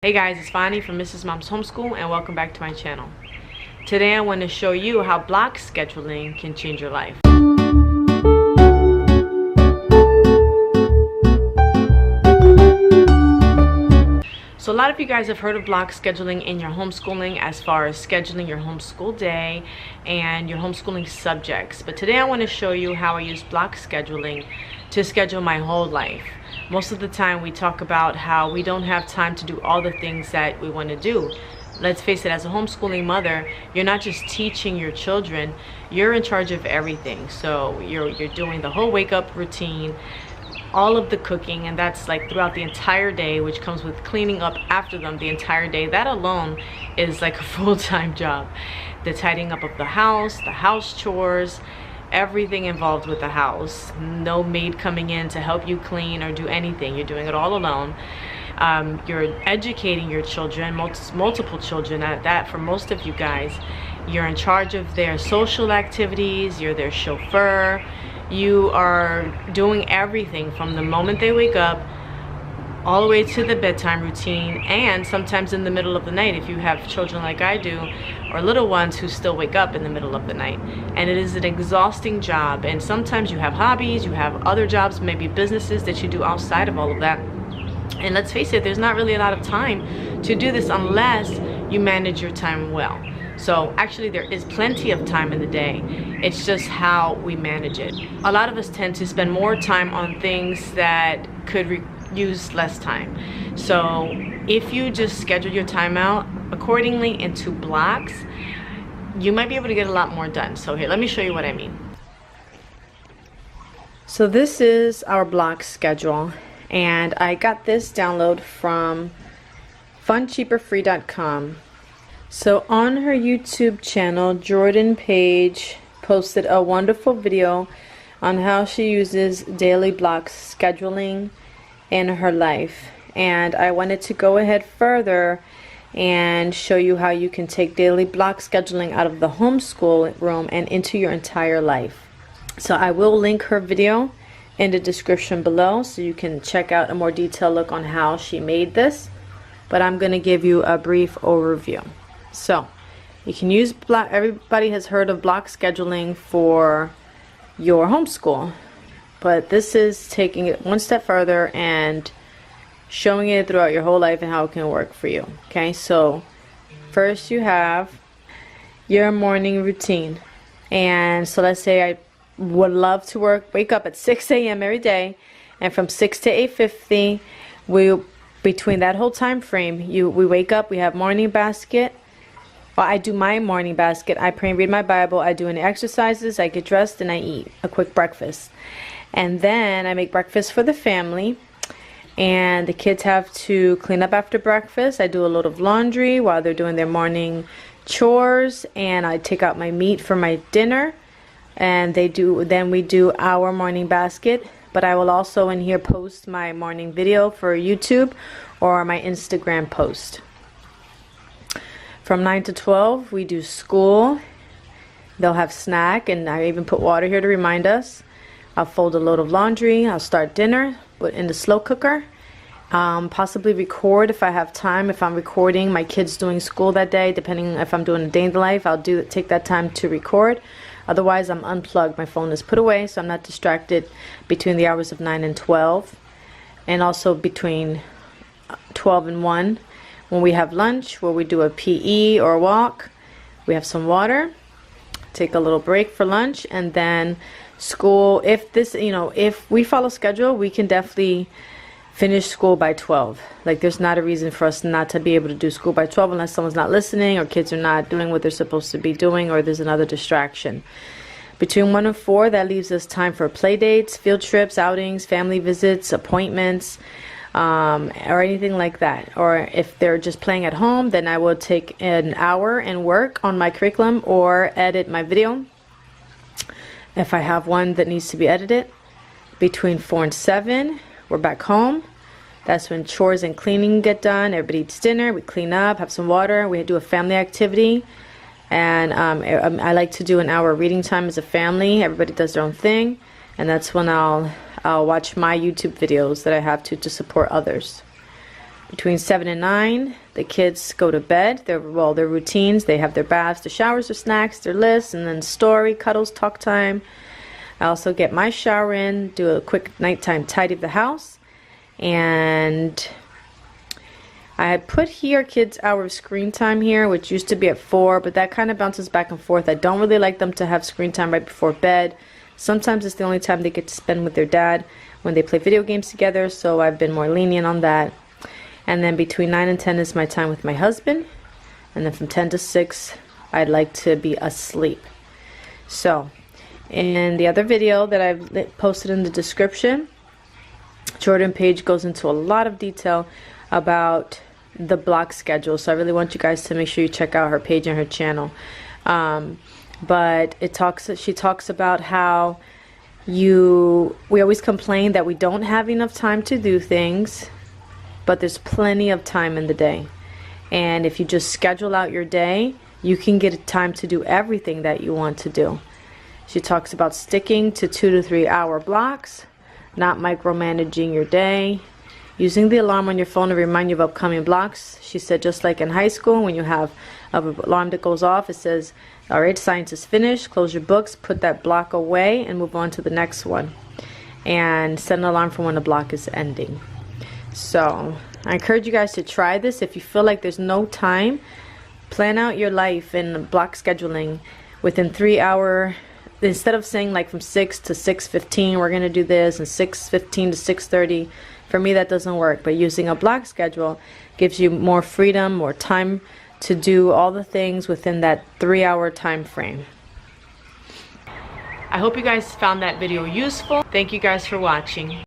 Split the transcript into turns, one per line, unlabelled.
Hey guys, it's Bonnie from Mrs. Mom's Homeschool and welcome back to my channel. Today I want to show you how block scheduling can change your life. So a lot of you guys have heard of block scheduling in your homeschooling as far as scheduling your homeschool day and your homeschooling subjects. But today I want to show you how I use block scheduling to schedule my whole life. Most of the time we talk about how we don't have time to do all the things that we want to do. Let's face it, as a homeschooling mother, you're not just teaching your children, you're in charge of everything. So you're doing the whole wake up routine, all of the cooking, and that's like throughout the entire day, which comes with cleaning up after them the entire day. That alone is like a full-time job. The tidying up of the house chores, everything involved with the house. No maid coming in to help you clean or do anything. You're doing it all alone. You're educating your children, multiple children at that. For most of you guys, you're in charge of their social activities. You're their chauffeur. You are doing everything from the moment they wake up all the way to the bedtime routine, and sometimes in the middle of the night if you have children like I do, or little ones who still wake up in the middle of the night. And it is an exhausting job, and sometimes you have hobbies, you have other jobs, maybe businesses that you do outside of all of that. And let's face it, there's not really a lot of time to do this unless you manage your time well. So actually there is plenty of time in the day. It's just how we manage it. A lot of us tend to spend more time on things that could use less time. So if you just schedule your time out accordingly into blocks, you might be able to get a lot more done. So here, let me show you what I mean. So this is our block schedule, and I got this download from funcheaperfree.com. So on her YouTube channel, Jordan Page posted a wonderful video on how she uses daily block scheduling in her life, and I wanted to go ahead further and show you how you can take daily block scheduling out of the homeschool room and into your entire life. So I will link her video in the description below so you can check out a more detailed look on how she made this, but I'm going to give you a brief overview. So you can use block. Everybody has heard of block scheduling for your homeschool, but this is taking it one step further and showing it throughout your whole life and how it can work for you. Okay, so first you have your morning routine. And so let's say I would love to wake up at 6 a.m. every day, and from 6 to 8:50, between that whole time frame, we wake up, we have morning basket. Well, I do my morning basket. I pray and read my Bible. I do any exercises. I get dressed and I eat a quick breakfast. And then I make breakfast for the family. And the kids have to clean up after breakfast. I do a load of laundry while they're doing their morning chores. And I take out my meat for my dinner. And then we do our morning basket. But I will also in here post my morning video for YouTube or my Instagram post. From 9 to 12, we do school. They'll have snack, and I even put water here to remind us. I'll fold a load of laundry. I'll start dinner, put in the slow cooker. Possibly record if I have time. If I'm recording my kids doing school that day, depending if I'm doing a day in the life, I'll take that time to record. Otherwise, I'm unplugged. My phone is put away, so I'm not distracted between the hours of 9 and 12. And also between 12 and 1. When we have lunch, where we do a PE or a walk, we have some water, take a little break for lunch, and then school. If we follow schedule, we can definitely finish school by 12. Like, there's not a reason for us not to be able to do school by 12 unless someone's not listening or kids are not doing what they're supposed to be doing or there's another distraction. Between 1 and 4, that leaves us time for play dates, field trips, outings, family visits, appointments, or anything like that. Or if they're just playing at home, then I will take an hour and work on my curriculum or edit my video if I have one that needs to be edited. Between 4 and 7, we're back home. That's when chores and cleaning get done. Everybody eats dinner, we clean up, have some water, we do a family activity. And I like to do an hour reading time as a family. Everybody does their own thing, and that's when I'll watch my YouTube videos that I have to support others. Between 7 and 9, the kids go to bed. Their routines. They have their baths, their showers, their snacks, their lists, and then story, cuddles, talk time. I also get my shower in, do a quick nighttime tidy of the house, and I had put here kids' hour of screen time here, which used to be at 4, but that kind of bounces back and forth. I don't really like them to have screen time right before bed. Sometimes it's the only time they get to spend with their dad when they play video games together, so I've been more lenient on that. And then between 9 and 10 is my time with my husband, and then from 10 to 6, I'd like to be asleep. So, in the other video that I've posted in the description, Jordan Page goes into a lot of detail about the block schedule, so I really want you guys to make sure you check out her page and her channel. But she talks about how we always complain that we don't have enough time to do things, but there's plenty of time in the day, and if you just schedule out your day, you can get time to do everything that you want to do. She talks about sticking to 2 to 3 hour blocks, not micromanaging your day, using the alarm on your phone to remind you of upcoming blocks. She said just like in high school, when you have an alarm that goes off, it says, all right, science is finished, close your books, put that block away, and move on to the next one. And set an alarm for when the block is ending. So I encourage you guys to try this. If you feel like there's no time, plan out your life in block scheduling within 3 hour. Instead of saying like from 6 to 6:15 we're gonna do this, and 6:15 to 6:30, for me that doesn't work. But using a block schedule gives you more freedom, more time to do all the things within that 3 hour time frame. I hope you guys found that video useful. Thank you guys for watching.